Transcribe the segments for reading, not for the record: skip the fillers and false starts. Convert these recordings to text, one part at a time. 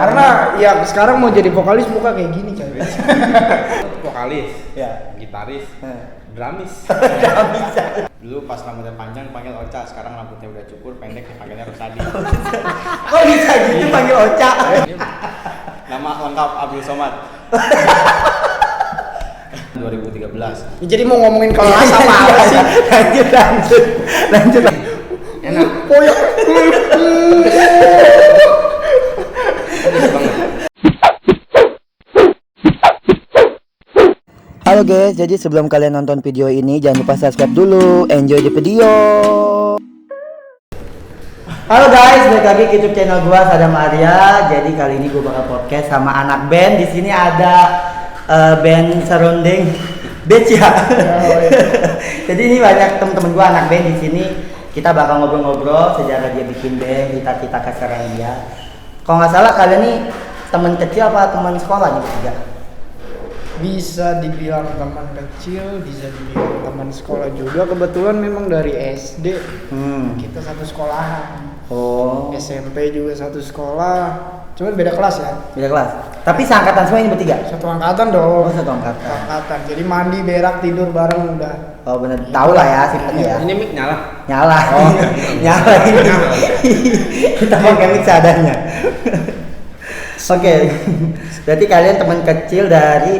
Karena ya sekarang mau jadi vokalis muka kayak gini coy. Vokalis, ya, gitaris, dramis. Dulu pas rambutnya panjang panggil Ocha, sekarang rambutnya udah cukur pendek panggilnya Rosadi. Kok bisa gitu panggil Ocha? Nama lengkap Abdul Somad. 2013. Jadi mau ngomongin kelas apa sih? Lanjut. Enak. Poyok. Halo guys, jadi sebelum kalian nonton video ini jangan lupa subscribe dulu. Enjoy the video. Halo guys, balik lagi ke YouTube channel gua Sadam Arya. Jadi kali ini gua bakal podcast sama anak band. Di sini ada band serunding Beach ya. Jadi ini banyak teman-teman gua anak band di sini. Kita bakal ngobrol-ngobrol sejarah dia bikin band, kita keseruan dia. Kalau nggak salah kalian nih teman kecil apa teman sekolah nih bertiga? Bisa dibilang teman kecil, bisa dibilang teman sekolah juga. Kebetulan memang dari SD kita satu sekolahan. Oh. SMP juga satu sekolah. Cuman beda kelas ya. Beda kelas. Tapi seangkatan semua ini bertiga? Satu angkatan dong. Oh, satu angkatan. Satu angkatan. Jadi mandi, berak, tidur bareng udah. Oh benar. Tahu lah ya sistemnya ya. Ini mic nyala. Nyala. Oh. Nyala ini. Kita pakai mic seadanya. Oke. Berarti kalian teman kecil dari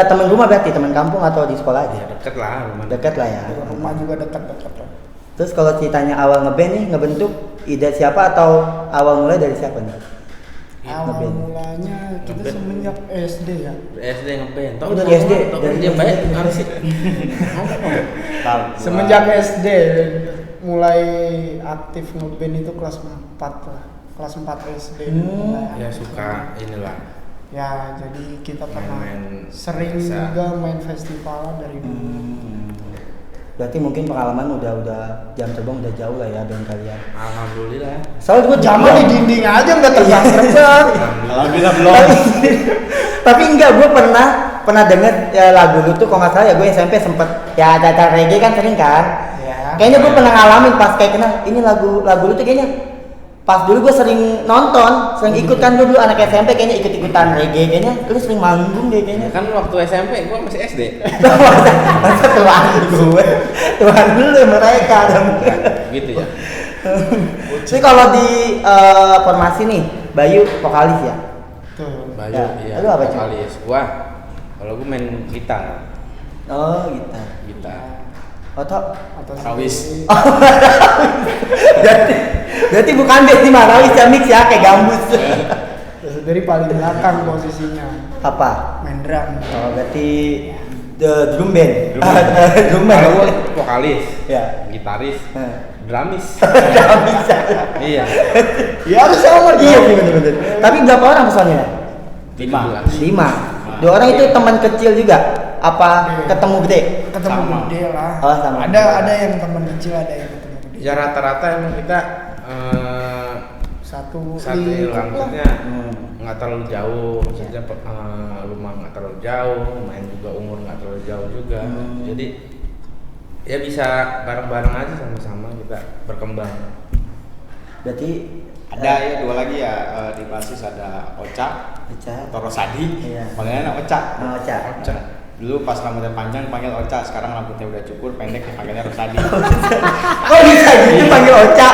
teman rumah berarti teman kampung atau di sekolah aja? Deket lah, rumah. Deket lah ya. Rumah juga dekat-dekat lah. Terus kalau ceritanya awal ngeband nih ngebentuk ide siapa atau awal mulai dari siapa nih? Awal mulanya kita semenjak SD ya. SD ngeband. Oh, dari SD. Dari dia baik harus sih. Semenjak SD mulai aktif ngeband itu kelas 4 lah. Kelas 4 SD. Ya suka inilah. Ya, jadi kita pernah Main-main sering bisa. juga main festival dari dulu. Berarti mungkin pengalaman udah jam terbang udah jauh lah ya band kalian. Alhamdulillah. Soalnya gue Zaman di dinding aja nggak terbang-terbang. Alhamdulillah belum. Tapi enggak, gue pernah denger ya, lagu lu tuh kalau nggak salah ya gue SMP sempet ya acara reggae kan sering kan. Ya. Kayaknya gue pernah ngalamin pas kayak kenal ini lagu lu tuh kayaknya pas dulu gue sering nonton, sering ikut kan dulu anak SMP kayaknya ikut-ikutan reggae kayaknya lu sering manggung deh kayaknya. Kan waktu SMP gua masih SD. Masa tuan dulu mereka dong. Gitu ya. Jadi kalau di formasi nih Bayu vokalis ya. Tuh. Bayu, Ya, iya. lu apa, Cuk? Vokalis. Kalau gua main gitar. Oh gitu. Gitar. Atau Rawis. berarti bukan band di mana wis mix ya kayak gambus. Terus dari paling belakang posisinya Apa? main drum. Oh berarti drum band. Drum band. Kalau gua vokalis, Ya. gitaris, Nah. dramis. Gak bisa. Iya. Ya harus sama Iya dong. bener. Tapi berapa orang personilnya? 5. 5. 2 orang itu teman kecil juga? Apa ketemu gede? Ketemu Sama. gede lah. Oh, sama. Ada yang teman kecil, ada yang ketemu gede. Ya rata-rata emang kita Satu satu lingkup lah. rambutnya nggak terlalu jauh, maksudnya rumah nggak terlalu jauh, main juga umur nggak terlalu jauh juga, jadi ya bisa bareng-bareng aja sama-sama kita berkembang. Berarti Ada ya 2 lagi ya, di basis ada Ocha atau Rosadi, Iya. panggilannya Ocha. Oh, Ocha. Dulu pas rambutnya panjang panggil Ocha, sekarang rambutnya udah cukur pendek panggilnya Rosadi. Kok bisa gitu panggil Ocha?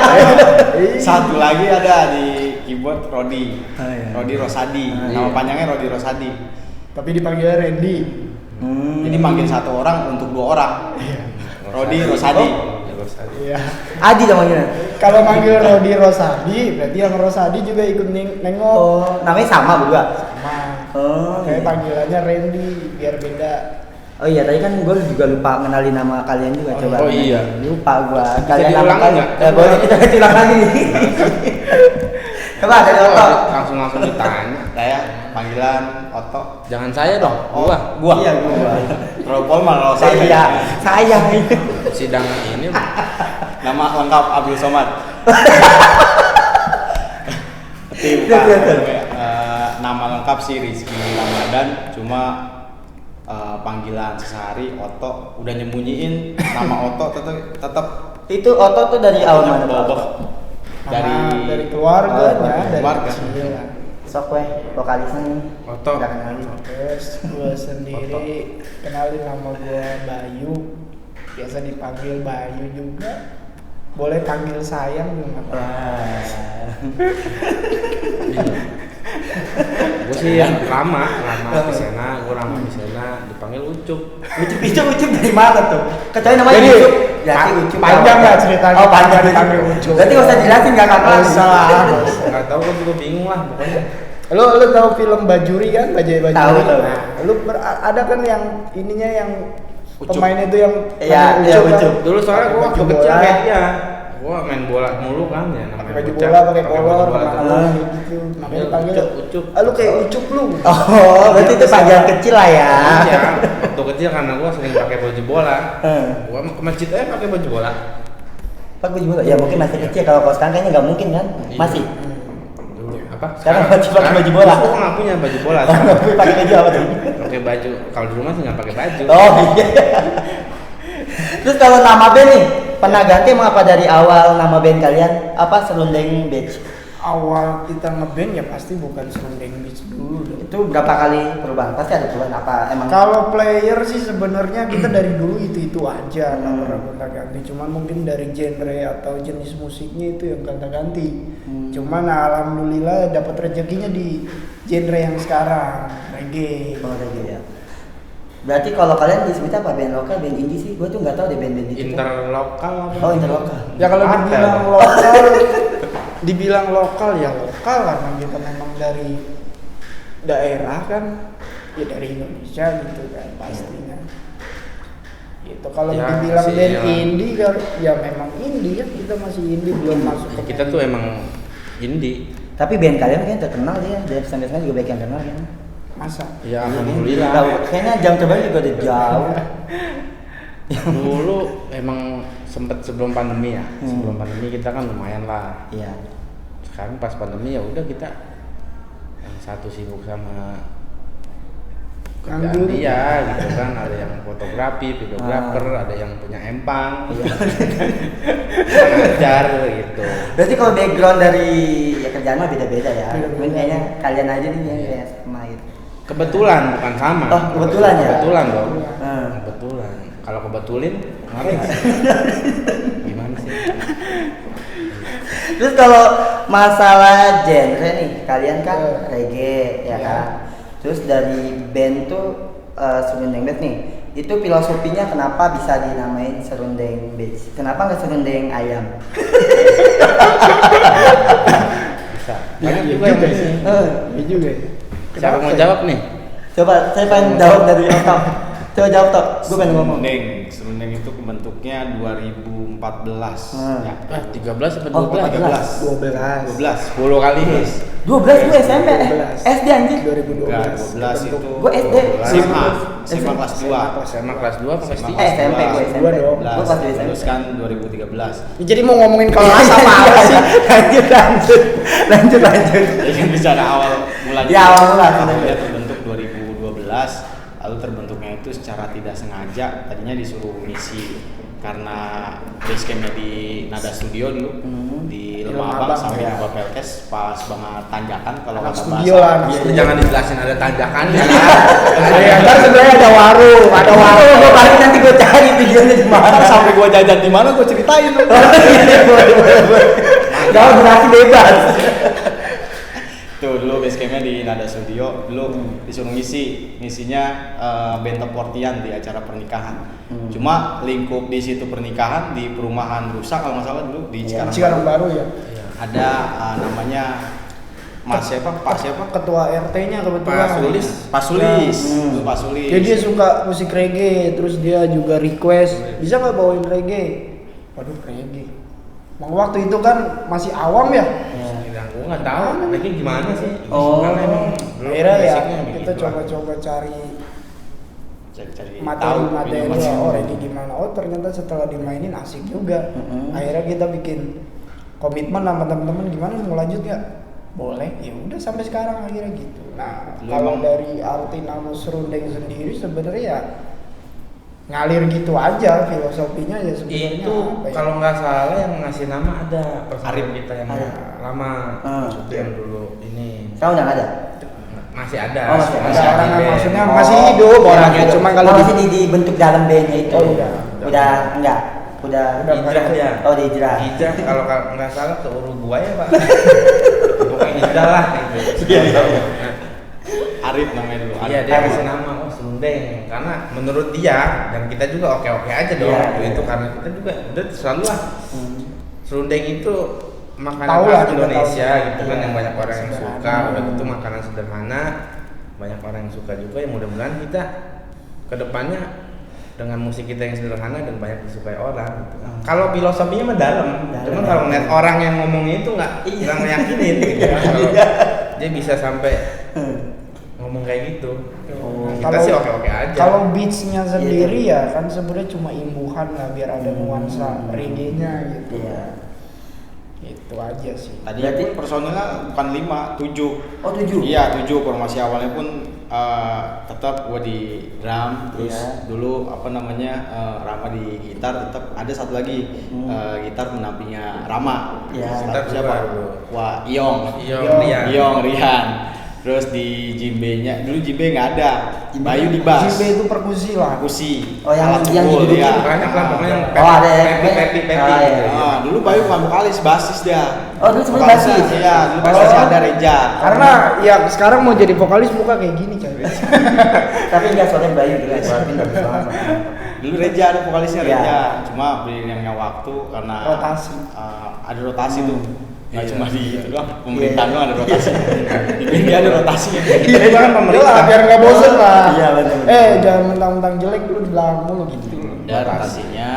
Satu lagi ada di keyboard Rodi, Oh, iya. Rodi Rosadi, iya. nama panjangnya Rodi Rosadi. Tapi dipanggilnya Randy. Jadi panggil 1 orang untuk 2 orang. Rodi Rosadi. Iya. Adi namanya. Kalau manggil Rodi Rosadi, berarti yang Rosadi juga ikut nengok. Oh, namanya sama berdua. Sama. Oh. Kayak panggilannya Randy biar beda. Oh iya, tadi kan gue juga lupa ngenalin nama kalian juga. Coba. oh iya. Lupa gue. Bisa Kalian nama diulang kalian. nggak? Boleh kita ulang lagi nih. Coba dari Oto. Langsung ditanya. Saya panggilan Oto. Jangan saya dong. Gua. Iya, gua. Kalau Paul malah Rosadi. Iya, saya. Sidang ini nama lengkap Abdul Somad. Nama lengkap sih Rizky Ramadan, cuma panggilan sehari Oto. Udah nyembunyiin nama Oto tetap Itu Oto tuh dari awal mana? bobok Dari keluarganya, dari keluarga. kecil. Sok weh, vokalisnya nih. Oto. Nggak kenalin. Terus gue sendiri kenalin, nama gue Bayu, biasa dipanggil Bayu juga, boleh panggil sayang juga nggak apa-apa. Gue sih yang lama di sana, gue lama di sana dipanggil Ucup. Ucup dari mana tuh? Kecuali namanya Jadi, Ucup. Berarti Ucup. panjang nggak ceritanya? Oh panjang dipanggil Ucup. Berarti nggak usah jelasin nggak kakak. Usah. Nggak tahu, gue juga bingung lah pokoknya. Lu tahu film Bajuri kan? Bajuri. Tahu. Nah, ada kan yang ininya yang Ucup. pemain itu yang Iya, namanya iya, kan? Ucup. Dulu soalnya gue Baju waktu kecil bola. kayak dia, gue main bola mulu kan ya, Pakai namanya baju bocah, bola, pakai baju kolor, bola kemana terus. gitu. Makanya Iya, dipanggil Ucup. lu kayak Ucup lu. Oh, berarti itu panggilan kecil lah ya. Iya, waktu kecil karena gue sering pakai baju bola, gue ke masjid aja pakai baju bola. Pak baju bola. Ya mungkin masih kecil, kalau sekarang kayaknya nggak mungkin kan? Iya. Masih. Dulu apa? Sekarang masih pakai baju bola. Gue nggak punya baju bola. Oh, nggak boleh pakai baju apa tuh? Pakai baju, kalau di rumah sih nggak pakai baju. Oh iya. Terus kalau nama band nih, pernah ganti emang apa dari awal nama band kalian? Apa Serundeng Beach? Awal kita ngeband ya pasti bukan Serundeng Beach dulu dong. Itu berapa kali perubahan? Pasti ada perubahan apa emang? Kalau player sih sebenarnya kita dari dulu itu aja, nggak pernah gonta-ganti. Cuman mungkin dari genre atau jenis musiknya itu yang gonta-ganti. Cuman alhamdulillah dapat rezekinya di genre yang sekarang, reggae. Oh, reggae ya. Berarti kalau kalian disebutnya apa, band lokal, band indie sih? Gue tuh nggak tahu deh band-band itu. Interlokal apa? Oh, interlokal. Ya kalau Ada. dibilang lokal, dibilang lokal ya lokal karena kita memang dari daerah kan, ya dari Indonesia gitu kan pastinya. Gitu. Kalau Ya, dibilang sih, band ya. indie ya memang indie ya, kita masih indie belum masuk Ya, ke kita tuh emang indie. Tapi band kalian kayaknya terkenal dia, dari pesan-pesan juga banyak yang kenal kan? masa. Ya Tahu, alhamdulillah. kayaknya jam terbang juga udah jauh. Dulu emang sempet sebelum pandemi ya. Sebelum pandemi kita kan lumayan lah. Iya. Sekarang pas pandemi ya udah kita yang satu sibuk sama kerjaan Nganggur. dia gitu kan, ada yang fotografi, videografer, ada yang punya empang, ngajar gitu. Berarti kalau background dari ya kerjaan mah beda-beda ya. Beda-beda. Mungkin kayaknya kalian aja nih yang Iya. kayak sama gitu. Kebetulan bukan sama. Oh, kebetulan ya? Kebetulan dong. Hmm. Kebetulan. Kalau kebetulin ngapain? Gimana sih? Terus kalau masalah genre nih, kalian kan reggae ya Iya. kan. Terus dari band tuh Serundeng Beach nih, itu filosofinya kenapa bisa dinamain Serundeng Beach? Kenapa nggak Serundeng Ayam? Bisa. Iya Banyak juga juga yang sih. Iya juga ya. Siapa mau Kenapa jawab nih? Coba saya pengen jawab dari Otok. Coba jawab Tok, gue pengen ngomong. Serundeng itu bentuknya 2014. Hmm. Ya. 13 apa Oh, 12? 12. 12. 10 kali. 12 gue SMP, 12. SD anjir. 2012. Enggak, 12 itu. Gue SD. SMA, SMA kelas 2. SMA kelas 2 apa kelas SMA 3? SMP gue SMP. Dua dong. Gue pas di SMP. Terus kan 2013. Ya, jadi mau ngomongin kelas apa sih? lanjut. Jadi kan bicara awal mulanya. Ya, awal mula. Awalnya terbentuk 2012, lalu terbentuknya itu secara tidak sengaja. Tadinya disuruh ngisi karena base campnya di Nada Studio dulu di Lemah Abang sampai ya. di Pelkes pas banget tanjakan kalau Anak kata studio bahasa. lah, anak Iya, studio. jangan dijelasin ada tanjakan ya. Ya, ntar sebenarnya ada warung, ada warung. Gue balik nanti gue cari tujuannya di mana. Ntar sampai gua jajan di mana gua ceritain lu. Gak berarti bebas. Tuh dulu base campnya di Nada Studio, dulu disuruh ngisinya band Portian di acara pernikahan. Cuma lingkup di situ pernikahan di perumahan rusak kalau nggak salah dulu di Cikarang Baru ya. Ada namanya Mas siapa? Pak siapa? Ketua RT-nya kebetulan. Pak Sulis. Pak Sulis. Dulu Pak Sulis. Jadi dia suka musik reggae, terus dia juga request, bisa nggak bawain reggae? Waduh, reggae. Emang waktu itu kan masih awam ya. Gue nggak tahu lagi gimana sih. Oh. Karena emang belum Akhirnya ya basicnya kita begitu lah. coba-coba cari Cari materi-materi masih. oh reggae gimana. Oh ternyata setelah dimainin asik juga. Akhirnya kita bikin komitmen sama teman-teman, gimana mau lanjut nggak? Boleh, ya udah sampai sekarang akhirnya gitu. Nah, Lu kalau emang- dari arti nama Serundeng sendiri sebenarnya ya ngalir gitu aja, filosofinya ya sebenarnya Itu apa ya? kalau nggak salah yang ngasih nama ada personil Arif. kita yang Arif. lama. Ah. Itu yang dulu ini Sekarang udah nggak ada. Masih ada. Oh, masih ada. Ada orang di band. maksudnya masih hidup orangnya, cuma kalau masih dibentuk dalam bandnya itu. Oh, udah. Enggak. Udah Hijrah dia. Oh, di hijrah. Hijrah kalau nggak salah ke Uruguay ya Pak. Pokoknya hijrah lah gitu. Iya, iya. Nah, Arif namanya dulu. iya Arif. dia kasih nama Serundeng karena menurut dia dan kita juga oke-oke aja dong Iya, waktu iya. itu karena kita juga udah selalu lah Serundeng itu makanan Tahu lah, khas kita Indonesia tahu. gitu kan Iya. yang banyak orang yang Sederhana. suka udah gitu makanan sederhana banyak orang yang suka juga ya mudah-mudahan kita kedepannya dengan musik kita yang sederhana dan banyak disukai orang gitu. Kalau filosofinya mah dalam, cuman ya. kalau ngeliat orang yang ngomongnya itu nggak meyakinin gitu. Kalau dia bisa sampai ngomong kayak gitu. Oh. Kita sih oke-oke aja. Kalau beatsnya sendiri ya kan sebenarnya cuma imbuhan lah biar ada nuansa reggae-nya gitu. Iya. Itu aja sih. Tadinya Berarti- pun personilnya bukan 5, 7. Oh, 7. Iya, 7 formasi awalnya pun tetap gua di drum, terus Iya. dulu apa namanya Rama di gitar, tetap ada satu lagi gitar pendampingnya Rama. Iya. Gitar Gitar siapa? baru. Wah, Iong. Iya. Rian. Terus di Jimbe-nya, dulu Jimbe nggak ada. Bayu di bass. Jimbe itu perkusi lah. Perkusi. Oh, yang alat yang pukul, didudukin. ya. Banyak lah pokoknya yang Oh, ada ya. pepi Ah, iya. gitu. Ah, dulu Bayu bukan vokalis, basis dia. Oh, dulu sebenarnya Vokalisnya, basis. Iya, dulu basisnya Oh. ada Reja. Karena ya sekarang mau jadi vokalis muka kayak gini coy. Tapi enggak soalnya Bayu gitu. Pintar banget. Dulu Reja ada vokalisnya Iya. Reja. Cuma beriringnya waktu karena Rotasi. ada rotasi tuh. Nggak Iya. cuma di itu doang, pemerintahan doang ada rotasi. Di India ada rotasinya. Iya, itu kan pemerintah. Lah, biar nggak bosen lah. Iya, benar. Jangan mentang-mentang jelek dulu di belakang mulu gitu. Ya rotasinya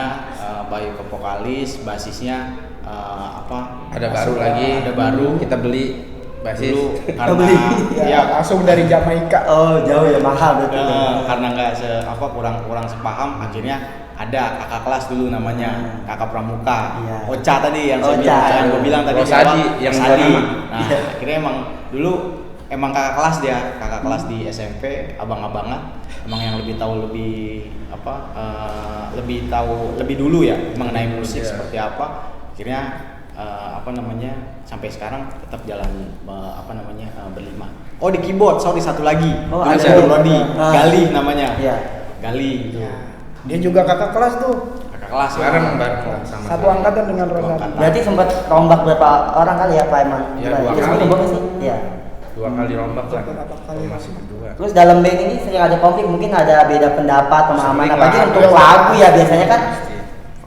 Bayu ke vokalis, basisnya apa? Ada baru lagi. Ada baru. Kita beli basis. Dulu karena beli. Ya, ya langsung dari Jamaika. Oh, jauh ya, mahal betul. karena nggak kurang sepaham akhirnya ada kakak kelas dulu namanya kakak pramuka Iya. Ocha tadi yang saya Ocha. bilang yang gue bilang tadi Rosadi, siapa? yang Rosadi. dua nama. Nah akhirnya emang dulu emang kakak kelas dia kakak kelas di SMP abang-abangan emang yang lebih tahu lebih tahu lebih dulu ya mengenai musik Iya. seperti apa akhirnya sampai sekarang tetap jalan berlima. Oh di keyboard, sorry satu lagi. Oh, Dulu ada. saya Rodi, Ah. Gali namanya. Iya. Gali. Ya. Dia juga kakak kelas tuh. Kakak kelas ya. Bareng sama. Satu angkatan dengan Dua Rosadi. angkatan. Berarti sempat rombak berapa orang kali ya Pak Eman? Ya, Berapa? 2 Itu kali. rombak sih? Iya. 2 kali rombak lah. Berapa kali Masih berdua. Terus dalam band ini sering ada konflik, mungkin ada beda pendapat, pemahaman, Sering apalagi lah, untuk pasti. lagu ya biasanya kan.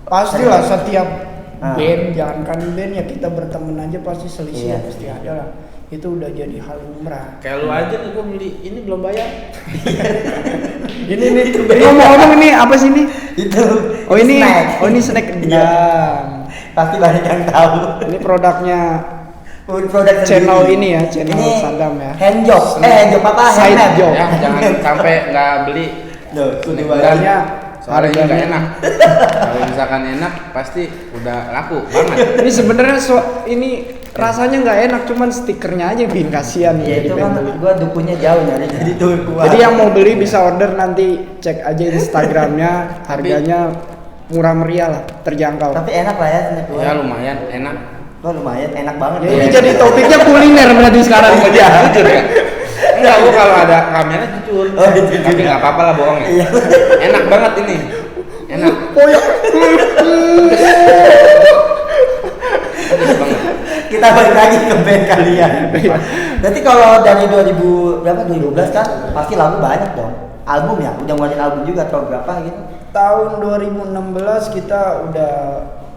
Pastilah setiap Ah. band, jangankan band ya kita berteman aja pasti selisih Iya. pasti ada lah. Itu udah jadi hal lumrah. Kayak lu aja nih gua beli ini belum bayar. Ini ngomong-ngomong ini apa sih ini? Itu. snack. ini snack Iya. dan Pasti banyak yang tahu. ini produknya Produk channel sendiri. ini ya, channel Ini Sadam ya. Hand job. Hand job apa? Side Handmade. job. Ya, jangan sampai nggak beli. Loh, kudu Harganya Soalnya ini nggak enak. Kalau misalkan enak pasti udah laku banget. Ini sebenarnya ini rasanya nggak enak, cuman stikernya aja yang bikin kasihan Ya jadi itu pengen kan beli. gua dukunya jauh nyari jadi tuh kuat. Jadi yang mau beli bisa order nanti cek aja Instagramnya, harganya murah meriah lah, terjangkau. Tapi enak lah ya snack gua. Ya lumayan enak. Wah, lumayan enak banget. Ya, ini jadi topiknya kuliner berarti sekarang Jujur ya. Enggak, gua kalau ada kamera jujur. Oh, jujur. Tapi nggak apa-apa lah bohong ya. Iya. Enak banget ini. Enak. Koyak. Pedes banget. Kita balik lagi ke band kalian. Berarti kalau dari 2000 berapa 2012 kan pasti lagu banyak dong. Album ya, udah ngeluarin album juga atau berapa gitu. Tahun 2016 kita udah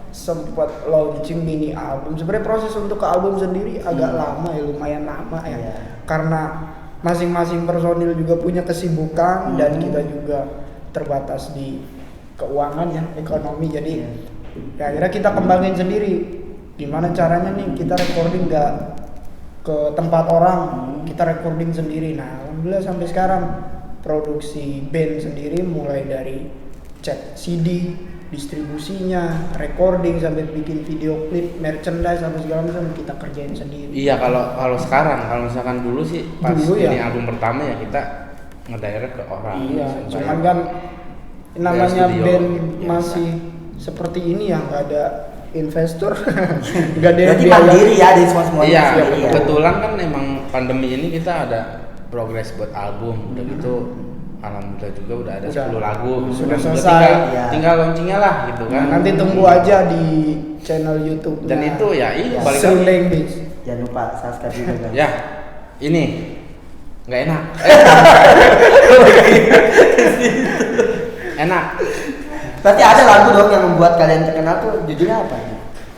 sempat launching mini album. Sebenarnya proses untuk ke album sendiri agak lama ya, lumayan lama ya. Iya. Karena masing-masing personil juga punya kesibukan dan kita juga terbatas di keuangan ya, ekonomi. Jadi ya akhirnya kita kembangin sendiri. Gimana caranya nih kita recording nggak ke tempat orang, kita recording sendiri. Nah, alhamdulillah sampai sekarang produksi band sendiri mulai dari cek CD, distribusinya, recording sampai bikin video klip, merchandise sampai segala macam kita kerjain sendiri. Iya, kalau sekarang kalau misalkan dulu sih pas Dulu ya. ini album pertama ya kita ngedirect ke orang. Iya, Bayar. cuman kan namanya studio. band Biasa. masih seperti ini ya, nggak ada investor. Enggak ada Berarti mandiri ya dari semua Iya, sendiri ya. kebetulan kan emang pandemi ini kita ada progres buat album, udah gitu alhamdulillah juga udah ada Udah. 10 lagu, Sudah Tinggal- selesai. Ya. tinggal launchingnya lah gitu kan. Nanti tunggu aja di channel YouTube. Dan itu ya Ya. balik lagi. Serundeng Beats. Jangan lupa subscribe juga kan. Ya, ini nggak enak. Enak. Berarti ada lagu dong yang membuat kalian terkenal tuh judulnya apa?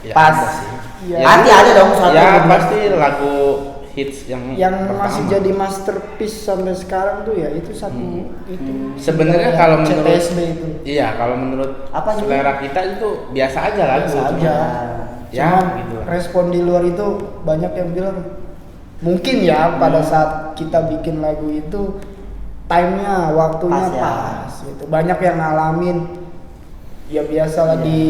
Ya, Pas. ada sih. Iya. Pasti ada dong satu. Ya yang- pasti lagu hits yang Masih pertama. jadi masterpiece sampai sekarang tuh ya itu satu itu. Sebenarnya Ya, kalau menurut CTSB itu. Iya, kalau menurut Apa juga? selera kita itu biasa aja lagu. Biasa cuma- aja. Ya, Cuman gitu lah. respon di luar itu banyak yang bilang mungkin ya pada saat kita bikin lagu itu timenya, waktunya Pas ya. pas gitu. Banyak yang ngalamin ya biasalah di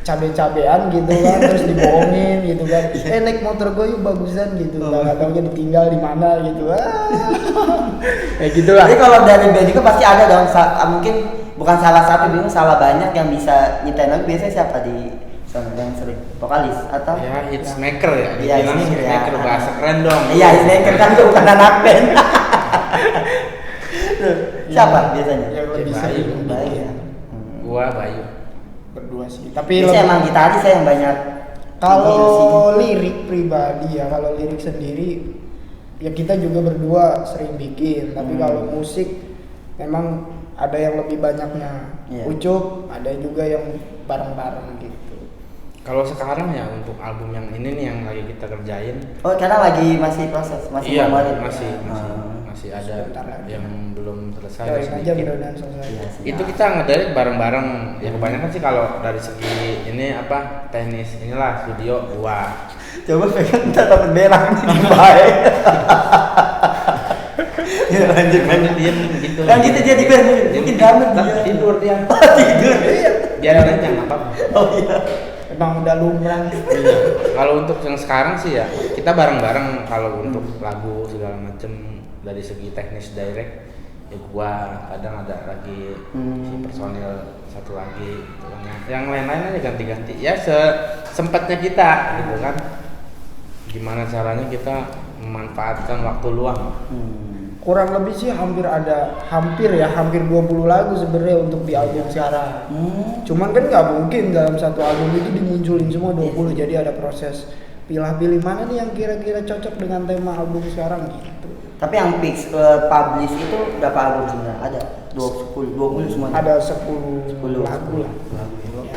cabe-cabean gitu kan, terus dibohongin gitu kan. Naik motor gue yuk bagusan gitu. Nggak taunya ditinggal di mana gitu. Kayak gitulah. Jadi kalau dari band juga pasti ada dong mungkin bukan salah satu, bingung salah banyak yang bisa nyiptain lagu. Biasanya siapa di sana yang sering vokalis atau Ya, hits maker ya. Iya, Dibilang hits maker, hits ya. maker bahasa keren dong. Iya, ini kan tuh bukan anak band. Tuh, siapa biasanya? Yang lebih Ya, sering Bayu. Baik gitu. ya. Gua Bayu. Berdua sih. Tapi Biasanya emang gitaris saya yang banyak. kalau lirik pribadi ya, kalau lirik sendiri ya kita juga berdua sering bikin. Tapi kalau musik memang ada yang lebih banyaknya. Iya. Ucup, ada juga yang bareng-bareng gitu. Kalau sekarang ya untuk album yang ini nih yang lagi kita kerjain. Oh, karena lagi masih proses, masih Iya, kemarin. masih ada Sebentar lagi. yang belum selesai Doain aja sedikit. mudah-mudahan selesai. Iya, siap. Itu kita ngadain bareng-bareng. Ya kebanyakan sih kalau dari segi ini apa teknis inilah studio gua. Coba pengen kita dapat belang nih baik. Ya lanjut Main diem gitu. Kan gitu dia di band, mungkin damen Ntar dia. tidur dia. Tidur. Biarin aja nggak apa-apa. Oh iya. Emang udah lumrah. Iya. Kalau untuk yang sekarang sih ya kita bareng-bareng kalau untuk lagu segala macem dari segi teknis direct ya gua kadang ada lagi si personil satu lagi gitu kan. Yang lain-lain aja ganti-ganti ya sempatnya kita gitu kan. Gimana caranya kita memanfaatkan waktu luang. Kurang lebih sih hampir 20 lagu sebenarnya untuk di album sekarang. Cuman kan nggak mungkin dalam satu album itu dimunculin semua 20, jadi ada proses pilih-pilih mana nih yang kira-kira cocok dengan tema album sekarang gitu. Tapi yang fix publish itu berapa album sebenarnya? Ada 20 semuanya. Ada 10 lagu lah.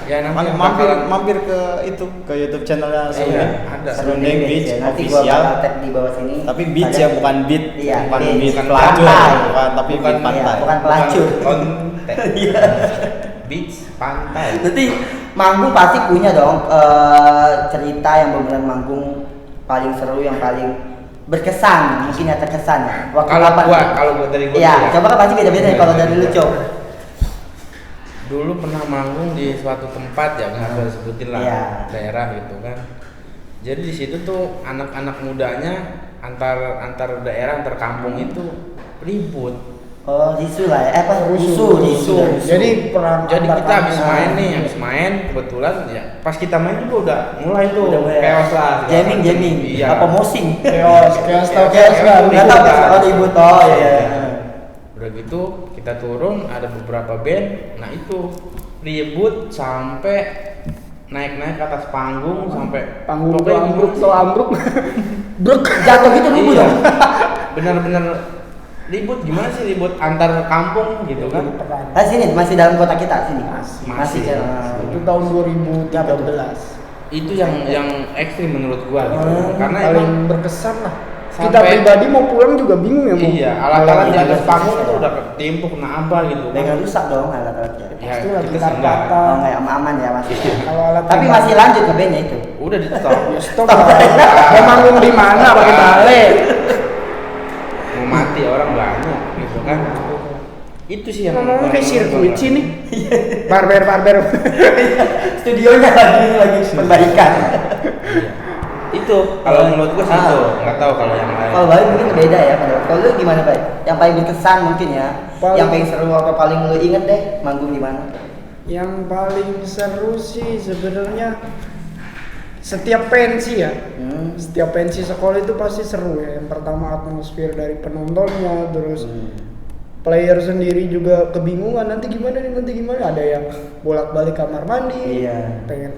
Ya nanti mampir ke itu ke YouTube channelnya ada. Serundeng Beats Ya, nanti gua official. bakal tag di bawah sini. Tapi beats Ada- ya bukan beat, Iya, bukan beat. beat Bukan pelacur, pantai. bukan tapi Bukan, beat pantai. iya, bukan pelacur. Konten. Iya. Beach pantai. Berarti manggung pasti punya dong cerita yang benar manggung paling seru, yang paling berkesan, mungkin ya terkesan. Waktu Kalau kapan? gua dari gua Iya, dulu ya. coba kan pasti beda-beda nih kalau dari lu, Cok. Dulu pernah manggung di suatu tempat ya nggak usah disebutin lah Iya. daerah gitu kan. Jadi di situ tuh anak-anak mudanya antar daerah antar kampung itu ribut. Oh, risu lah ya. Rusuh. Risu. Jadi perang Jadi antar kita habis kampung. main nih, kebetulan ya pas kita main juga udah mulai tuh Udah mulai. chaos lah. segala Jamming, macem. jamming. Iya. Apa mosing? Chaos tau chaos kan. Nggak tahu kan kalau ribut. Oh iya. Udah gitu kita turun ada beberapa band, nah itu ribut sampai naik-naik ke atas panggung sampai Panggung tuh pokoknya ambruk ribut. tuh ambruk. Bruk. Jatuh gitu dulu Iya. dong. Bener-bener ribut gimana sih ribut antar kampung gitu kan? Nah, sini masih dalam kota kita sini. Masih. kan. Itu tahun 2013. Itu yang ekstrim menurut gua gitu. Karena paling emang berkesan lah. Kita Sampai- pribadi mau pulang juga bingung ya mau. iya alat-alat di atas Iya, panggung iya. tuh udah ketimpuk kena apa gitu kan. Dengan rusak dong alat-alatnya. Ya, Pasti lah kita kita sih enggak. patah. Oh, enggak aman ya masih. Kalau alat Tapi yang- masih lanjut ke bandnya itu. Udah di stop. Ya stop lah. Mau manggung di mana pakai balik. Mau mati orang banyak gitu kan. Itu sih yang Ngomong kayak sirkuit banget. sini. Barber. Studionya lagi perbaikan. Iya. Itu kalau menurut gua sih itu, nggak tahu kalau yang lain. Kalau Bayu mungkin beda ya pendapat. Kalau lu gimana, Bay? Yang paling berkesan mungkin ya. Paling- Yang paling seru atau paling lu inget deh manggung di mana? Yang paling seru sih sebenarnya setiap pensi ya, setiap pensi sekolah itu pasti seru ya. Yang pertama atmosfer dari penontonnya, terus player sendiri juga kebingungan nanti gimana. Ada yang bolak-balik kamar mandi, pengen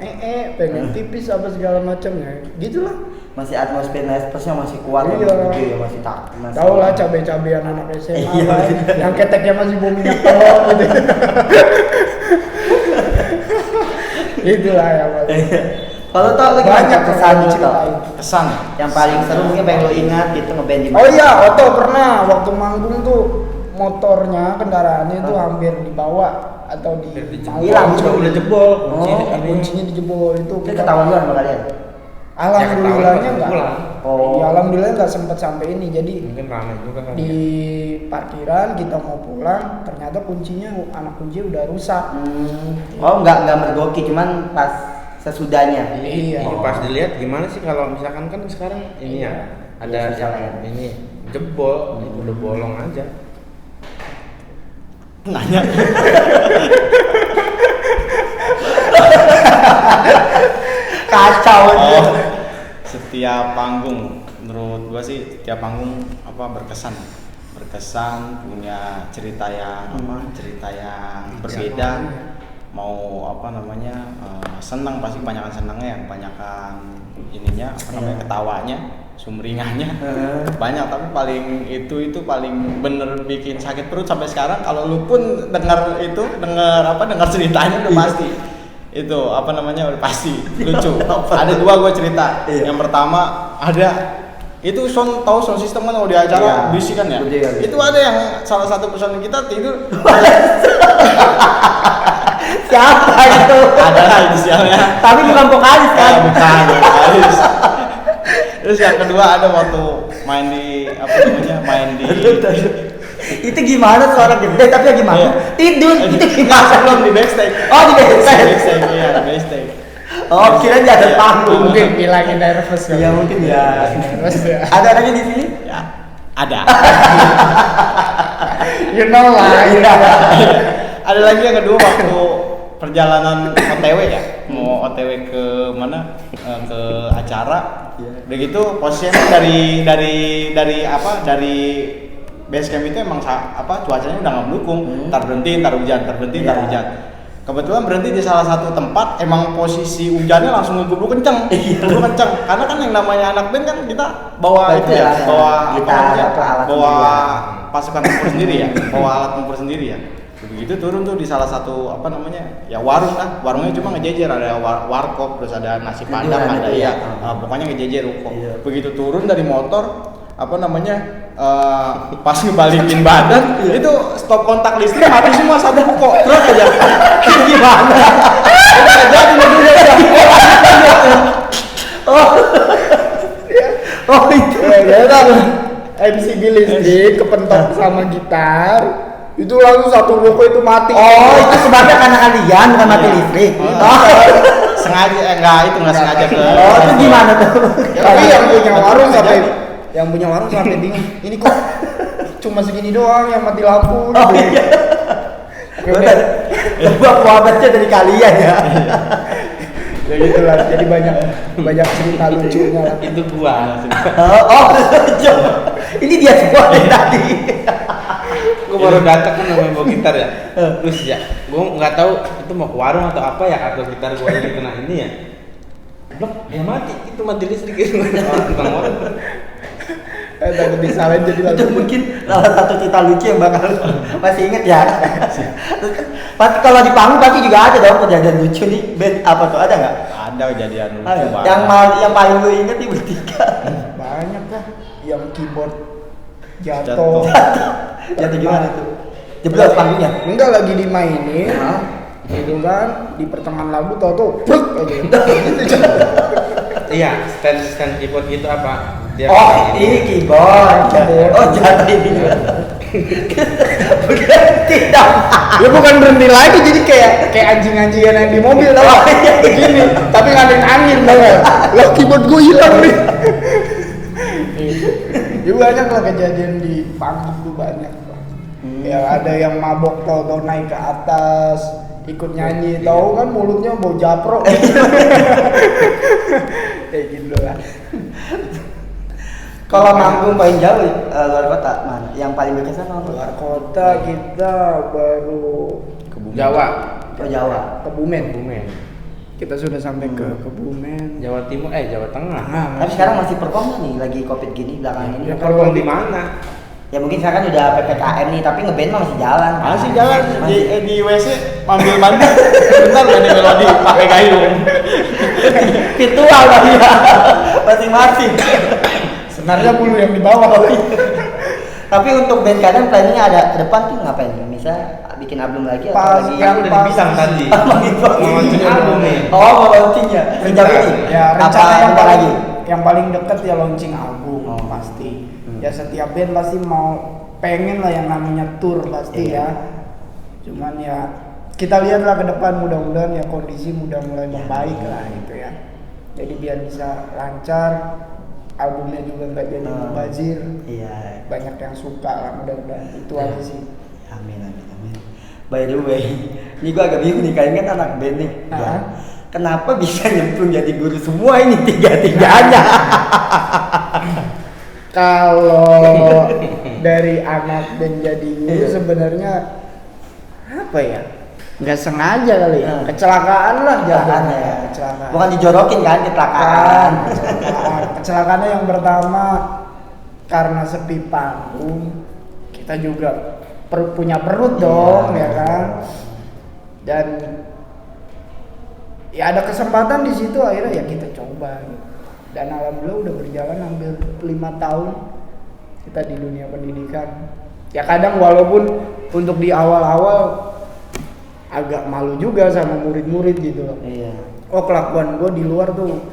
pengen pipis apa segala macam ya, gitulah. Masih atmosfer nervousnya masih kuat Iya. gitu ya, masih Tahu lah cabai-cabean anak SMA lah, yang keteknya masih bau minyak telur gitu. Itulah ya Pak. Kalau tau lagi banyak kesan gitu. Kesan Yang paling seru mungkin pengen lo ingat gitu ngeband di Oh iya, Oto pernah waktu manggung tuh motornya, kendaraannya tuh hampir dibawa atau hilang juga udah jebol. kuncinya dijebol itu. Itu ketahuan duluan sama kalian. Alhamdulillahnya enggak. Oh. Ya, alhamdulillah enggak sempat sampai ini. Jadi Mungkin ramai juga kan. di parkiran kita mau pulang, ternyata kuncinya anak kunci udah rusak. Oh, enggak mergoki, cuman pas sesudahnya. Iya. Pas dilihat gimana sih kalau misalkan kan sekarang ini ya ada Iya, yang ini jebol, itu udah bolong aja. nanya. Kacau aja. Setiap panggung menurut gua sih setiap panggung berkesan punya cerita yang berbeda. Mau senang pasti banyakan senangnya, banyakan ininya ketawanya, sumringahnya banyak, tapi paling itu paling bener bikin sakit perut sampai sekarang. Kalau lu pun dengar ceritanya udah pasti itu udah pasti lucu. Ada dua gue cerita. Yang pertama ada itu sound system kan kalau di acara bisik kan ya. Itu ada yang salah satu personil kita tidur. Siapa itu? Ada lah inisialnya. Tapi bukan vokalis kan? Bukan vokalis. Terus yang kedua ada waktu main di Itu gimana suara gede tapi lagi manggung tidur itu gimana? Belum di backstage. Oh di backstage. Iya di backstage. Oh kira di atas panggung. Mungkin bilangin nervous kali. Iya mungkin ya. Nervous ya. Ada lagi di sini? Ya ada. You know lah. Ada lagi yang kedua waktu perjalanan OTW ya, mau OTW ke mana? Ke acara. Begitu posisinya dari base camp itu emang cuacanya udah nggak mendukung, ntar berhenti, ntar hujan. Kebetulan berhenti di salah satu tempat, emang posisi hujannya langsung ngeburu kenceng, karena kan yang namanya anak band kan kita bawa bawa pasukan tempur sendiri ya, bawa alat tempur sendiri ya. Begitu turun tuh di salah satu warung lah, warungnya cuma ngejejer, ada warkop, terus ada nasi padang, ada pokoknya ngejejer ruko. Begitu turun dari motor pas ngebalikin badan itu stop kontak listrik, mati semua satu ruko, terus aja gimana? Oh itu ya MC listrik kepentok sama gitar. Itu langsung satu ruko itu mati. Oh itu sebabnya karena kalian bukan mati listrik. Enggak sengaja ke. Oh itu gimana tuh? Tapi yang punya warung sampai bingung. Ini kok cuma segini doang yang mati lampu. Oh iya. Buat wabatnya dari kalian ya. Ya gitulah. Jadi banyak cerita lucunya lah. Itu gua. Ini dia semua tadi. Gue baru datang kan namanya bawa gitar ya. Terus ya, gue nggak tahu itu mau ke warung atau apa ya, atau gitar gue ini kena ini ya. Blok, ya mati, itu mati listrik itu tukang warung. Takut disalahin jadi lagu. Itu mungkin salah satu cerita lucu yang bakal masih inget ya. Pasti kalau di panggung pasti juga ada dong kejadian lucu nih. Band apa tuh, ada nggak? Ada kejadian lucu banget. Yang paling lu inget nih bertiga. Banyak lah. Yang keyboard jatuh. Jatuh gimana tuh? Jeblos panggungnya? Enggak, lagi dimainin. Gitu kan, di pertengahan lagu tau pluk aja. Iya, stand keyboard gitu apa? Ini keyboard. Oh jatuh ini. Tidak. Ya bukan berhenti lagi, jadi kayak anjing-anjingan yang di mobil tau gak? Begini, tapi ngadain angin tau gak? Lah keyboard gue hilang nih. Ya banyak lah kejadian di panggung tuh banyak. Ya ada yang mabok tau naik ke atas, ikut nyanyi, tahu kan mulutnya bau japro. Kayak gitu lah. Kalau manggung paling jauh luar kota mana? Yang paling berkesan apa? Luar kota kita baru Jawa. Oh, Jawa. Kebumen. Kebumen. Kita sudah sampai ke Kebumen. Jawa Timur, Jawa Tengah. Tapi sekarang masih perform nih lagi Covid gini belakangan ini. Ya kalau di mana? Ya mungkin sekarang udah PPKM nih, tapi ngeband mah masih jalan. Masih jalan di WC ambil mandi. Bentar ganti melodi pakai gayung. Virtual tadi ya. Masing-masing. Senarnya bulu yang di bawah. Tapi untuk band kalian planningnya ada ke depan tuh ngapain? Misal bikin album lagi atau Pas lagi yang Udah dibilang tadi. Mau launching album nih. Oh, mau launchingnya. Sejauh ini. Ya Apa rencana yang bentar paling lagi? yang paling dekat ya launching album Oh. pasti. Ya setiap band pasti mau pengen lah yang namanya tour pasti Iya. ya. Cuman ya kita lihatlah ke depan, mudah-mudahan ya kondisi udah mulai membaik lah gitu ya. Jadi biar bisa lancar, albumnya juga nggak jadi mubazir. Iya. Banyak yang suka lah, mudah-mudahan itu Iya. aja sih. Amin. By the way, ini gua agak bingung nih, kalian kan anak band nih. Ah. Ya. Kenapa bisa nyemplung jadi guru semua ini tiga-tiganya? Kalau dari anak dan jadi guru Iya. sebenarnya apa ya? Nggak sengaja kali ya. Hmm. Kecelakaan lah Kecelakaan jatuhnya. ya. Kecelakaan. Bukan dijorokin kan kecelakaan. Kecelakaan. Kecelakaannya yang pertama karena sepi panggung. Kita juga punya perut dong, Iya. ya kan? Dan ya ada kesempatan di situ akhirnya ya kita coba. Dan alhamdulillah udah berjalan hampir 5 tahun kita di dunia pendidikan. Ya kadang walaupun untuk di awal-awal agak malu juga sama murid-murid gitu loh. Iya. Oh kelakuan gue di luar tuh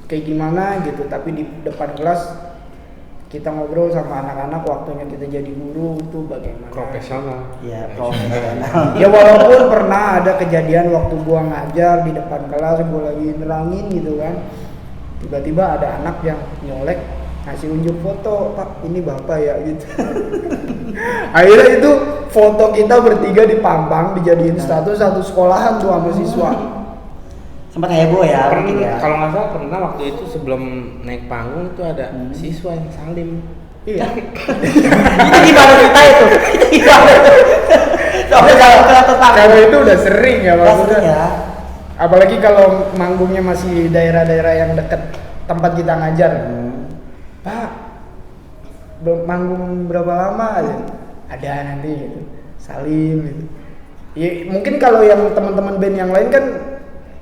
kayak gimana gitu, tapi di depan kelas kita ngobrol sama anak-anak waktunya kita jadi guru tuh bagaimana. Profesional. Iya, profesional. Ya walaupun pernah ada kejadian waktu gua ngajar di depan kelas, gua lagi nerangin gitu kan, tiba-tiba ada anak yang nyolek ngasih unjuk foto, Pak ini bapak ya gitu. Akhirnya itu foto kita bertiga dipambang dijadiin status satu sekolahan tuh sama siswa. Sempat heboh ya mungkin ya. Kalau nggak salah pernah waktu itu sebelum naik panggung itu ada siswa yang salim. Iya. Itu gimana cerita itu? Itu gimana? Soalnya kalau tetangga Kalau itu udah sering ya maksudnya. ya. Apalagi kalau manggungnya masih daerah-daerah yang deket tempat kita ngajar. Pak, manggung berapa lama? Ada nanti gitu. Salim gitu. Ya, mungkin kalau yang teman-teman band yang lain kan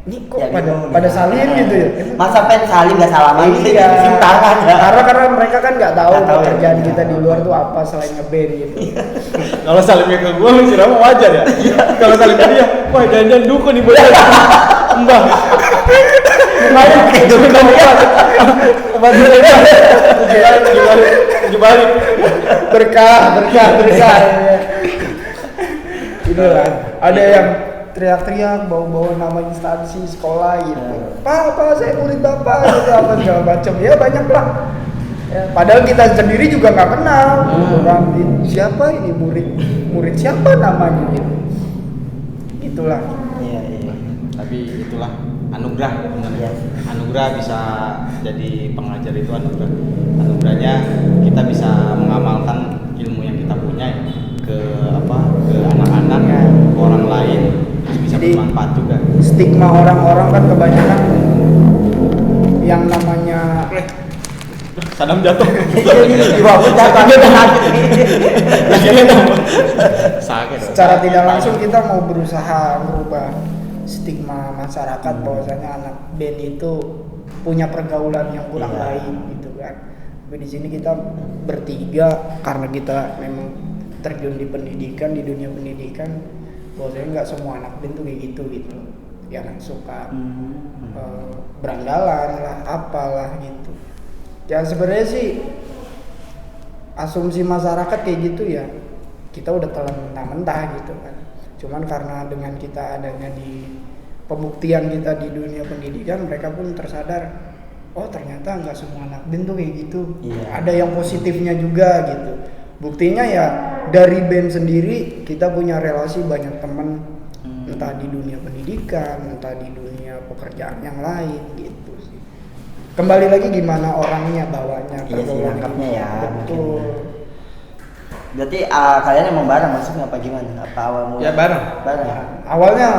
ini kok Ya, pada bingung, salim ya. gitu ya. Masa pen salim gak salaman gitu Iya. cium tangan ya. Karena mereka kan nggak tahu Nggak tahu ya. pekerjaan kita di luar tuh apa selain ngeband gitu. Kalau salimnya ke gua kira mau wajar ya. Kalau salimnya dia, wah jangan-jangan dukun nih bocah. Mbah. Gimana kayak dulu Gimana? berkah. Gitu lah. Ada yang teriak-teriak bawa-bawa nama instansi sekolah gitu. Pak, saya murid bapak gitu apa segala macam. Ya banyak lah. Ya, padahal kita sendiri juga nggak kenal. Gitu kan. Siapa ini murid siapa namanya gitu. Itulah. Iya. Tapi itulah anugerah benar. Iya. Anugerah bisa jadi pengajar itu anugerah. Anugerahnya kita bisa mengamalkan ilmu yang kita punya ya, ke anak-anak, ke orang lain, terus bisa Jadi, bermanfaat juga. Stigma orang-orang kan kebanyakan yang namanya Sadam jatuh. Di bawah jatuh Sakit. secara tidak langsung kita mau berusaha merubah stigma masyarakat bahwasanya anak band itu punya pergaulan yang kurang Iya. baik gitu kan. Tapi di sini kita bertiga karena kita memang terjun di pendidikan, di dunia pendidikan, bahwasanya nggak semua anak band tuh kayak gitu gitu. Yang suka berandalan lah, apalah gitu. Ya sebenarnya sih asumsi masyarakat kayak gitu ya, kita udah telan mentah-mentah gitu kan. Cuman karena dengan kita adanya di pembuktian kita di dunia pendidikan, mereka pun tersadar, oh ternyata nggak semua anak band tuh kayak gitu. Iya. Ada yang positifnya juga gitu. Buktinya ya dari band sendiri kita punya relasi banyak teman entah di dunia pendidikan, entah di dunia pekerjaan yang lain gitu sih. Kembali lagi gimana orangnya bawanya, Iya sih, nangkapnya ya, betul. Berarti kalian emang bareng masuknya apa gimana? Apa awal mulai? Ya bareng. Bareng. Nah, awalnya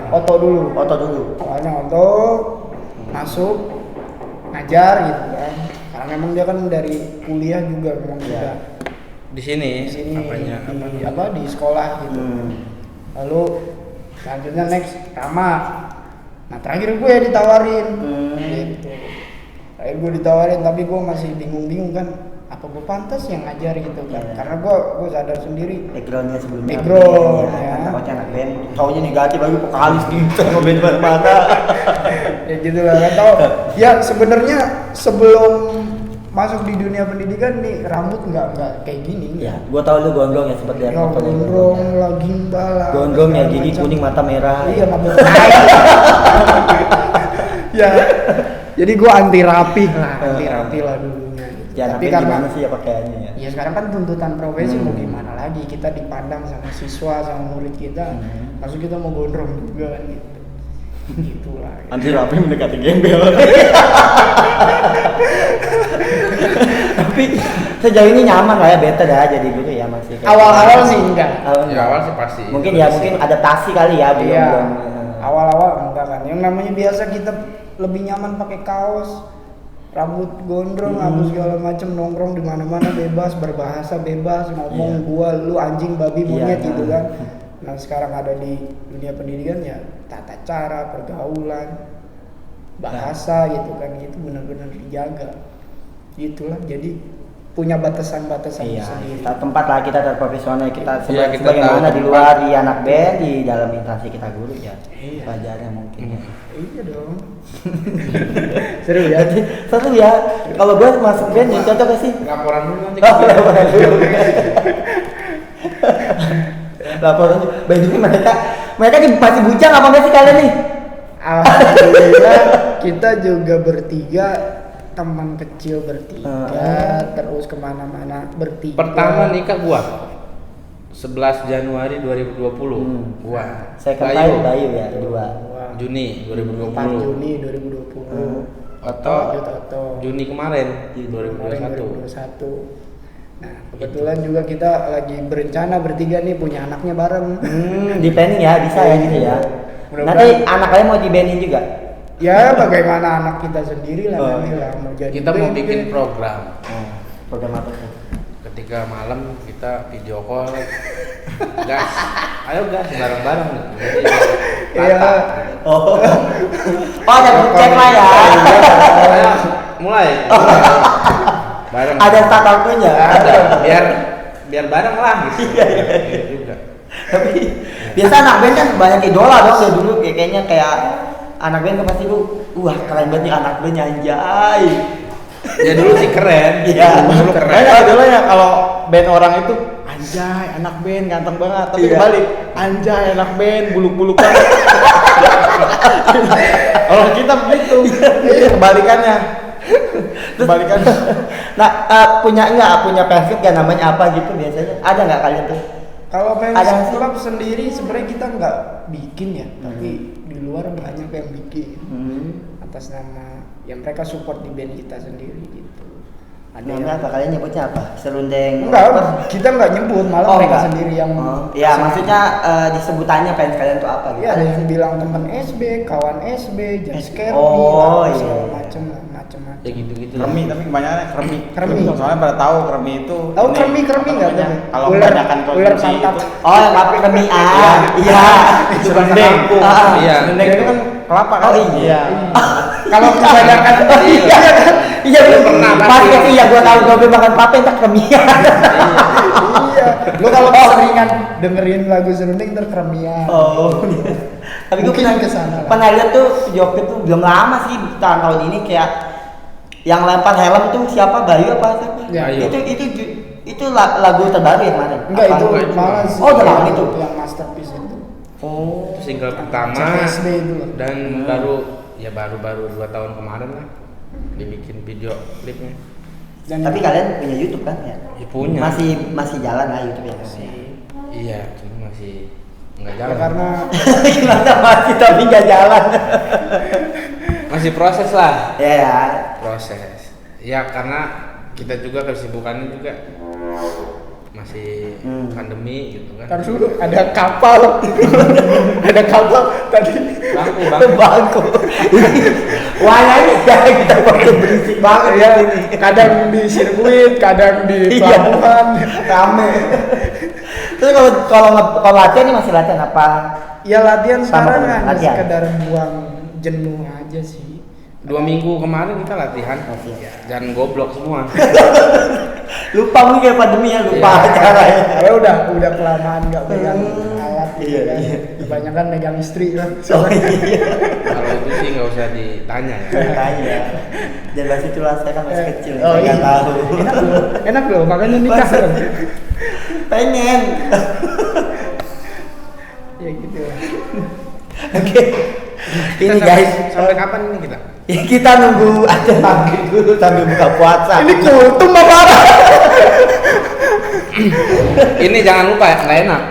Oto dulu. Foto dulu. Awalnya Oto masuk ngajar gitu kan. Karena memang dia kan dari kuliah juga memang Iya. juga Di sini di sini apanya? di sekolah gitu. Lalu selanjutnya next Rama. Nah terakhir gue ditawarin gitu. Terakhir gue ditawarin tapi gue masih bingung kan apa gue pantas yang ngajar gitu kan. Iya. Karena gue sadar sendiri Backgroundnya sebelumnya. Background, ya. ya. Takutnya anak band. Taunya negatif lagi vokalis gitu sama band mana. ya gitu lah kan tau. Ya sebenarnya sebelum masuk di dunia pendidikan nih rambut nggak kayak gini. Ya, gua tahu lu gondrong ya seperti Ya apa gondrong lagi bala. Gondrong ya gigi kuning mata merah. Iya mabuk. Ya. Jadi gua anti rapi lah dulunya. Gitu. Ya, Tapi tapi karena gimana sih ya pakaiannya ya? ya sekarang kan tuntutan profesi mau gimana lagi, kita dipandang sama siswa sama murid kita, masuk kita mau gondrong juga kan gitu. Gitulah. Ya. Anti rapi mendekati gembel. Tapi sejauh ini nyaman lah ya, better ya jadi guru ya masih. kayak- Awal-awal sih enggak. Ya awal sih pasti. Mungkin ya mungkin adaptasi kali ya belum Iya. belum. Awal-awal enggak kan. Yang namanya biasa kita lebih nyaman pakai kaos, rambut gondrong, apa segala macam, nongkrong di mana-mana bebas, berbahasa bebas, ngomong gua, lu anjing, babi, monyet Iya. gitu kan. Nah, sekarang ada di dunia pendidikan ya tata cara, pergaulan, bahasa gitu kan, itu benar-benar dijaga. Gitulah. Jadi punya batasan-batasan Iya, sendiri. kita tempat lah kita terprofesional kita Iya, kita sebagaimana tahu di tempat. luar di anak band di dalam instansi kita guru ya. Iya. Wajarnya mungkin. Ya. Iya dong. Seru ya. Jadi seru ya. Kalau gue masuk band ya cocok gak sih? Laporan dulu nanti. Oh, laporan dulu. Laporan. By the way, mereka pasti bujang apa enggak sih kalian nih? Alhamdulillah kita juga bertiga, teman kecil bertiga, terus kemana-mana bertiga. Pertama nikah gua 11 Januari 2020. Gua. Saya kan Bayu ya, kedua. Wah, Juni 4 2020. Juni 2020. Atau Oto. Juni kemarin Kemarin 2021. 2021. Nah, kebetulan juga kita lagi berencana bertiga nih punya anaknya bareng. Di planning ya, bisa ya gitu ya. Mudah-mudahan- Nanti anak kalian mau di bandin juga? Ya, bagaimana anak kita sendiri lah nanti lah mau jadi. Kita mau band, bikin band. program. Program apa tuh? Ketika malam kita video call. Gas. Ayo gas bareng-bareng. Jadi, Iya. rata. Oh, ada cek lah ya. Ayo mulai. Bareng. Ada start waktunya. Ada. Biar bareng lah gitu. Iya juga. Tapi biasa anak band kan banyak idola dong dari dulu kayaknya kayak anak band kan pasti lu wah keren banget nih anak band anjay. Ya dulu sih keren. Iya. Dulu keren. Banyak dulu ya kalau band orang itu anjay anak band ganteng banget, tapi Iya. kebalik anjay anak band buluk-buluk banget. Kalau kita begitu, kebalikannya. Kebalikannya. Nah, punya fansclub gak namanya apa gitu biasanya? Ada nggak kalian tuh? Kalau Ada fans sih. club sendiri sebenarnya kita nggak bikin ya, tapi di luar banyak yang bikin atas nama yang mereka support di band kita sendiri gitu. Ada Namanya yang apa? Kalian nyebutnya apa? Serundeng? enggak, kita nggak nyebut, malah Oh, mereka enggak. sendiri yang Ya maksudnya disebutannya fans kalian tuh apa gitu? Iya, ada yang bilang teman SB, kawan SB, just carry, Oh, apa, iya. segala macam. Ya gitu-gitu. Kremi, tapi kebanyakan kremi. Kremi. Soalnya pada tahu kremi itu. Tahu ini, kremi apa nggak namanya? tuh? Kalau Ular- kebanyakan ular konsumsi pantat. itu. Oh, yang apa kami iya. Serundeng. Iya. Serundeng itu kan kelapa kan? Oh, iya. Kalau kebanyakan Iya kan? Iya belum Pernah, Pas pasti. iya gua tahu gua makan pape entar kremian. iya, lu kalau keseringan dengerin lagu serundeng terkremian. Oh. Tapi gue Mungkin kesana lah. pernah lihat tuh video klip tuh belum lama sih tahun ini kayak yang lempar helm tuh siapa Bayu apa siapa? Ya, Bayu. Itu lagu terbaru yang mana? Enggak, Apa? itu Apa itu? malah sih. Oh, udah lama itu. Yang masterpiece itu. Oh. Itu single pertama CSB itu loh. dan baru 2 tahun kemarin lah dibikin video klipnya. Dan Tapi kalian punya YouTube kan ya? Ya, punya. Masih jalan lah YouTube ya. Iya, cuma masih nggak Ya, jalan. karena Gimana masih tapi nggak jalan? Masih proses lah. Ya. Proses. Ya karena kita juga kesibukannya juga masih pandemi gitu kan. kan dulu ada kapal, ada kapal tadi. Bangku. Wayangnya ya kita pakai berisik banget Ya, ini. kadang di sirkuit, kadang di Iya. pelabuhan. Rame. Terus kalau latihan ini masih latihan apa? Ya latihan Sama sekarang dengan hanya latihan. sekedar buang jenuh aja sih. 2 minggu kemarin kita latihan. Latihan. Dan goblok semua. Lupa mungkin pandemi ya, lupa Iya. caranya. Ya udah kelamaan nggak pegang alat gitu Iya, kan. iya. Kebanyakan megang istri lah. Oh iya. Kalau itu sih nggak usah ditanya ya. Tanya. Jangan bahas itu lah, saya kan masih kecil, Oh, saya nggak iya. tahu. Enak loh, makanya nikah Masa? dong. Pengen. Ya gitu lah. Oke. Ini Kita guys, sampai kapan ini kita? ya kita nunggu ada maghrib dulu sambil buka puasa. Ini kultum apa? Ini jangan lupa ya, nggak enak.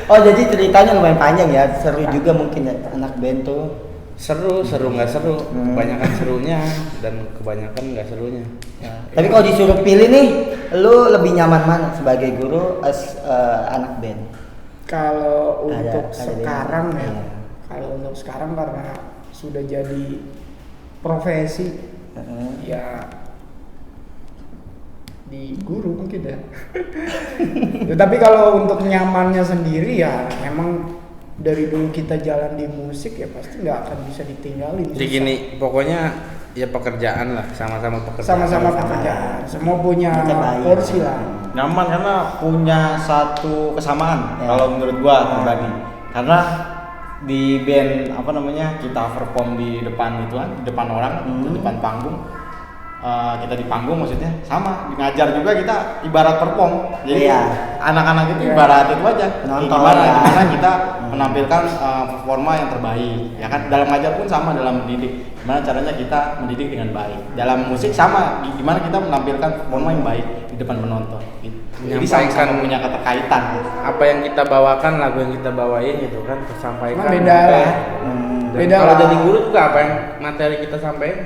Oh jadi ceritanya lumayan panjang ya, seru juga mungkin ya anak band tuh. Seru nggak seru. Kebanyakan serunya dan kebanyakan nggak serunya. Tapi kalau disuruh pilih nih, lu lebih nyaman mana sebagai guru anak band? Kalau Ada- untuk ada sekarang dia. ya, Iya. kalau untuk sekarang karena sudah jadi profesi, ya di guru mungkin ya. Ya, tapi kalau untuk nyamannya sendiri ya memang dari dulu kita jalan di musik ya pasti nggak akan bisa ditinggalin. Jadi gini, pokoknya ya pekerjaan lah, sama-sama pekerjaan. Sama-sama pekerjaan, semua punya Kita baik. porsi lah. Nyaman karena punya satu kesamaan Ya. kalau menurut gua pribadi. Karena di band apa namanya kita perform di depan itu kan, di depan orang, di depan panggung. Kita di panggung maksudnya sama ngajar juga kita ibarat perform. Jadi Iya. anak-anak itu Iya. ibarat itu aja. Nonton Gimana ya. gimana kita menampilkan performa yang terbaik. Ya kan dalam ngajar pun sama dalam mendidik. Gimana caranya kita mendidik dengan baik. Dalam musik sama gimana kita menampilkan performa yang baik di depan penonton. Gitu. Jadi Menyampaikan sama-sama punya keterkaitan. Apa yang kita bawakan, lagu yang kita bawain gitu kan, tersampaikan. Cuma beda sampai- lah. Dan Beda kalau lah. jadi guru juga apa yang materi kita sampaikan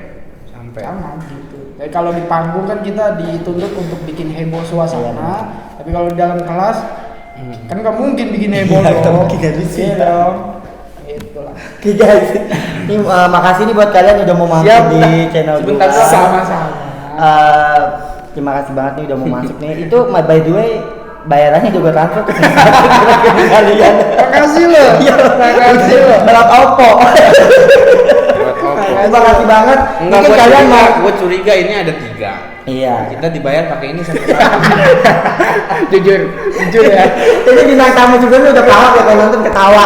sampai. Sama gitu. Jadi kalau di panggung kan kita dituntut untuk bikin heboh suasana, tapi kalau di dalam kelas kan nggak mungkin bikin heboh Iya, nggak dong. mungkin, nggak bisa. Iya dong. Itulah. Oke guys, ini makasih nih buat kalian udah mau mampir Siap. di channel Sebentar gua. doang. Sama-sama. Terima kasih banget nih udah mau masuk nih. Itu by the way bayarannya juga transfer ke kalian. Makasih loh. Iya, Makasih loh. Berat Oppo. Buat Oppo. Terima kasih banget. Enggak, Mungkin kalian mau. gue curiga ini ada 3. Iya. Kita dibayar pakai ini sampai sekarang. Jujur ya. Ini bintang tamu juga nih udah paham ya kalau nonton ketawa.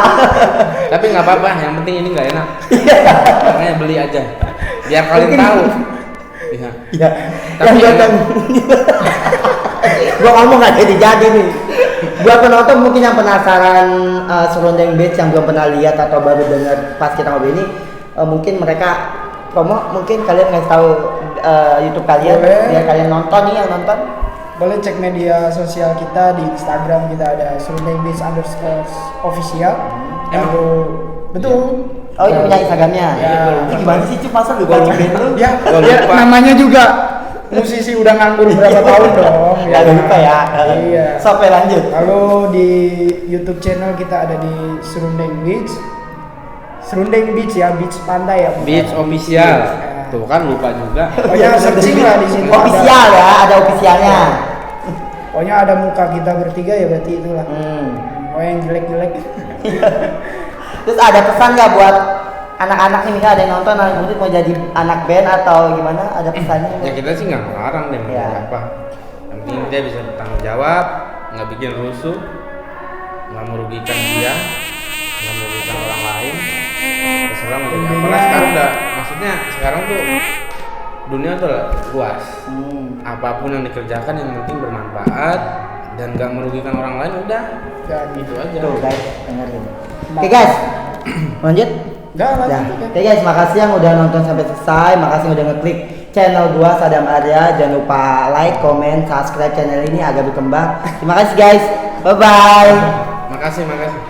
Tapi nggak apa-apa, yang penting ini nggak enak. Makanya beli aja. Biar kalian Mungkin- tahu. Iya. Iya. Tapi Yang enak. gua ngomong nggak jadi nih. Buat penonton mungkin yang penasaran Serundeng Beats yang belum pernah lihat atau baru dengar pas kita ngobrol ini, mungkin mereka promo, mungkin kalian ngasih tahu YouTube kalian Boleh. biar kalian nonton nih yang nonton. Boleh cek media sosial kita di Instagram, kita ada @surundengbeats_official. Lalu betul. Oh ini punya Instagramnya. Ya. Itu gimana sih Cuk, masa lu wajibin lu? Ya, Gua ya, lupa. namanya juga musisi udah nganggur berapa tahun dong. Ya gak lupa ya. Iya. Sampai lanjut. Lalu di YouTube channel kita ada di Serundeng Beach. Serundeng Beach ya, beach pantai ya. bukan? Beats official. Ya. Tuh kan lupa juga. Pokoknya searching lah di situ. Official ya, ada officialnya. Pokoknya ada muka kita bertiga ya berarti itulah. Pokoknya yang jelek-jelek. Terus ada pesan nggak buat anak-anak nih, misalnya ada yang nonton, anak murid mau jadi anak band atau gimana? Ada pesannya? Ya kita sih nggak ngelarang deh mau Ya. jadi apa. Yang penting dia bisa bertanggung jawab, nggak bikin rusuh, nggak merugikan dia, nggak merugikan orang lain. Terserah mau jadi apa lah. Sekarang udah, maksudnya sekarang tuh dunia tuh luas. Apapun yang dikerjakan yang penting bermanfaat dan nggak merugikan orang lain, udah Dan gitu aja. Tuh guys, dengerin. Oke guys, lanjut. Enggak Ya. lanjut. Oke guys, makasih yang udah nonton sampai selesai, makasih yang udah ngeklik channel gua Sadam Arya. Jangan lupa like, comment, subscribe channel ini agar berkembang. Terima kasih guys. Bye bye. Makasih.